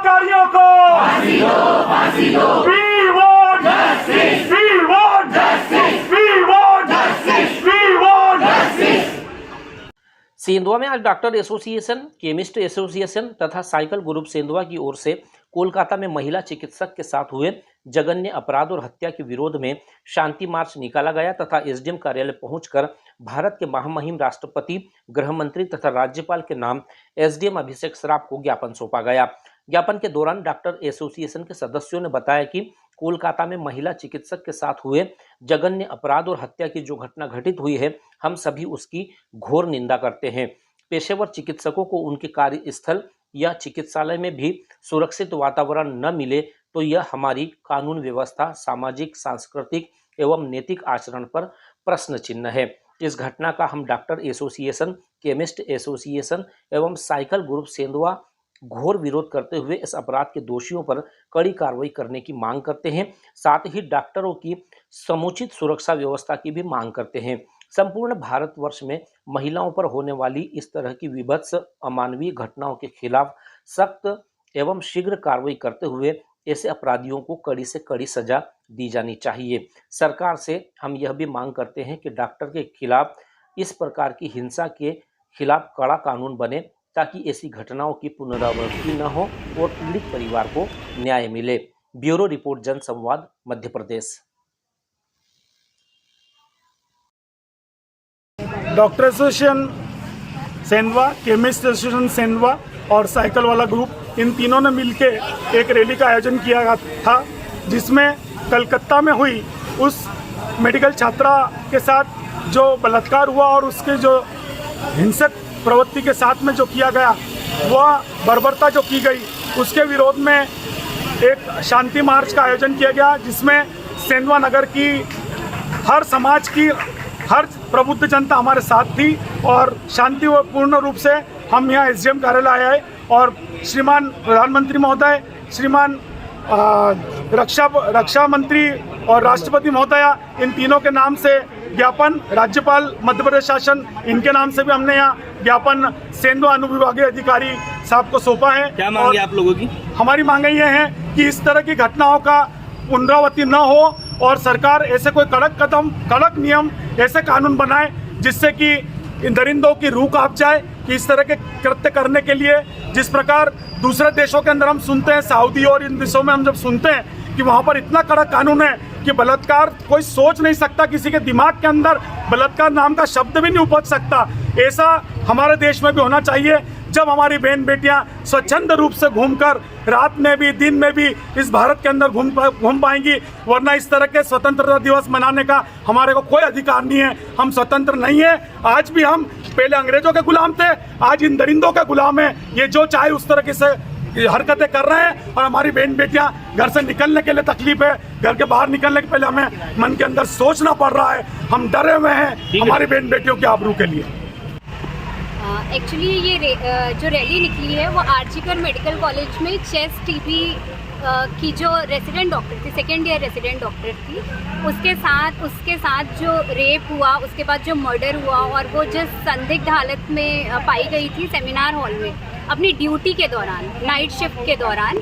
बलात्कारियों को फांसी दो, फांसी दो। We want justice, we want justice, we want justice, we want justice। Sendhwa में आज डॉक्टर एसोसिएशन, केमिस्ट एसोसिएशन तथा साइकिल ग्रुप सेंधवा की ओर से कोलकाता में महिला चिकित्सक के साथ हुए जघन्य अपराध और हत्या के विरोध में शांति मार्च निकाला गया तथा एसडीएम कार्यालय पहुंचकर भारत के महामहिम राष्ट्रपति, गृह मंत्री तथा राज्यपाल के नाम एसडीएम अभिषेक सराफ को ज्ञापन सौंपा गया। ज्ञापन के दौरान डॉक्टर एसोसिएशन के सदस्यों ने बताया कि कोलकाता में महिला चिकित्सक के साथ हुए जघन्य अपराध और हत्या की जो घटना घटित हुई है, हम सभी उसकी घोर निंदा करते हैं। पेशेवर चिकित्सकों को उनके कार्यस्थल या चिकित्सालय में भी सुरक्षित वातावरण न मिले तो यह हमारी कानून व्यवस्था, सामाजिक, सांस्कृतिक एवं नैतिक आचरण पर प्रश्न चिन्ह है। इस घटना का हम डॉक्टर एसोसिएशन, केमिस्ट एसोसिएशन एवं साइकिल ग्रुप सेंधवा घोर विरोध करते हुए इस अपराध के दोषियों पर कड़ी कार्रवाई करने की मांग करते हैं। साथ ही डॉक्टरों की समुचित सुरक्षा व्यवस्था की भी मांग करते हैं। संपूर्ण भारतवर्ष में महिलाओं पर होने वाली इस तरह की विभत्स अमानवीय घटनाओं के खिलाफ सख्त एवं शीघ्र कार्रवाई करते हुए ऐसे अपराधियों को कड़ी से कड़ी सजा दी जानी चाहिए। सरकार से हम यह भी मांग करते हैं कि डॉक्टर के खिलाफ इस प्रकार की हिंसा के खिलाफ कड़ा कानून बने ताकि ऐसी घटनाओं की पुनरावृत्ति न हो और पीड़ित परिवार को न्याय मिले। Bureau report, Jansamvad, Madhya Pradesh. Doctor association Sendhwa, chemist association Sendhwa और साइकिल वाला ग्रुप, इन तीनों ने मिलकर एक रैली का आयोजन किया गया था, जिसमें कलकत्ता में हुई उस मेडिकल छात्रा के साथ जो बलात्कार हुआ और उसके जो हिंसक प्रवृत्ति के साथ में जो किया गया, वह बर्बरता जो की गई, उसके विरोध में एक शांति मार्च का आयोजन किया गया, जिसमें सेंधवा नगर की हर समाज की हर प्रबुद्ध जनता हमारे साथ थी और शांतिपूर्ण रूप से हम यहाँ एसडीएम कार्यालय आए और श्रीमान प्रधानमंत्री महोदय, श्रीमान रक्षा मंत्री और राष्ट्रपति महोदया, इन तीनों के नाम से ज्ञापन, राज्यपाल मध्य प्रदेश शासन, इनके नाम से भी हमने यहाँ ज्ञापन सेंधवा अनुविभागीय अधिकारी साहब को सौंपा है। क्या मांग है आप लोगों की? हमारी मांगे ये हैं कि इस तरह की घटनाओं का पुनरावृत्ति न हो और सरकार ऐसे कोई कड़क नियम, ऐसे कानून बनाए जिससे कि इन दरिंदों की रूह कांप जाए कि इस तरह के कृत्य करने के लिए, जिस प्रकार दूसरे देशों के अंदर हम सुनते हैं, सऊदी और इन देशों में हम जब सुनते हैं कि वहाँ पर इतना कड़क कानून है कि बलात्कार कोई सोच नहीं सकता, किसी के दिमाग के अंदर बलात्कार नाम का शब्द भी नहीं उपज सकता। ऐसा हमारे देश में भी होना चाहिए, जब हमारी बहन बेटियां स्वच्छंद रूप से घूमकर रात में भी दिन में भी इस भारत के अंदर घूम पाएंगी, वरना इस तरह के स्वतंत्रता दिवस मनाने का हमारे को कोई अधिकार नहीं है। हम स्वतंत्र नहीं है। आज भी हम पहले अंग्रेजों के गुलाम थे, आज इन दरिंदों के गुलाम हैं। ये जो चाहे उस तरह से हरकतें कर रहे हैं और हमारी बहन बेटियां घर से निकलने के लिए तकलीफ है। घर के बाहर निकलने के पहले हमें मन के अंदर सोचना पड़ रहा है। हम डरे हुए हैं हमारी बहन बेटियों की आबरू के लिए। एक्चुअली ये जो रैली निकली है वो आर्जिकर मेडिकल कॉलेज में चेस्ट टीबी की जो रेसिडेंट डॉक्टर थी, सेकेंड ईयर रेसिडेंट डॉक्टर थी, उसके साथ जो रेप हुआ, उसके बाद जो मर्डर हुआ और वो जिस संदिग्ध हालत में पाई गई थी सेमिनार हॉल में अपनी ड्यूटी के दौरान, नाइट शिफ्ट के दौरान,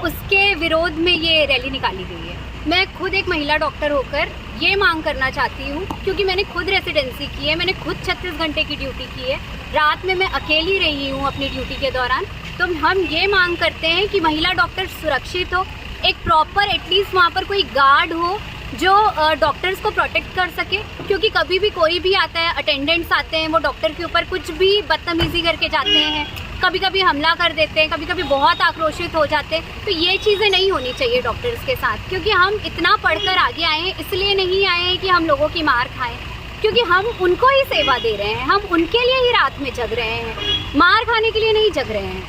उसके विरोध में ये रैली निकाली गई है। मैं खुद एक महिला डॉक्टर होकर ये मांग करना चाहती हूँ, क्योंकि मैंने खुद रेसिडेंसी की है, मैंने खुद 36 घंटे की ड्यूटी की है, रात में मैं अकेली रही हूँ अपनी ड्यूटी के दौरान। तो हम ये मांग करते हैं कि महिला डॉक्टर सुरक्षित हो, एक प्रॉपर एटलीस्ट वहाँ पर कोई गार्ड हो जो डॉक्टर्स को प्रोटेक्ट कर सके, क्योंकि कभी भी कोई भी आता है, अटेंडेंट्स आते हैं, वो डॉक्टर के ऊपर कुछ भी बदतमीजी करके जाते हैं, कभी कभी हमला कर देते हैं, कभी कभी बहुत आक्रोशित हो जाते हैं। तो ये चीज़ें नहीं होनी चाहिए डॉक्टर्स के साथ, क्योंकि हम इतना पढ़कर आगे आए हैं, इसलिए नहीं आए हैं कि हम लोगों की मार खाएं, क्योंकि हम उनको ही सेवा दे रहे हैं, हम उनके लिए ही रात में जग रहे हैं, मार खाने के लिए नहीं जग रहे हैं।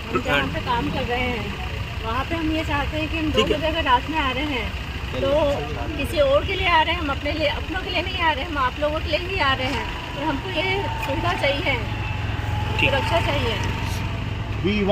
हम जहाँ पे काम कर रहे हैं वहाँ पे हम ये चाहते हैं कि हम 2 बजे अगर रात में आ रहे हैं तो किसी और के लिए आ रहे हैं, हम अपने लिए, अपनों के लिए नहीं आ रहे हैं, हम आप लोगों के लिए ही आ रहे हैं। और हमको ये सुविधा चाहिए, सुरक्षा चाहिए।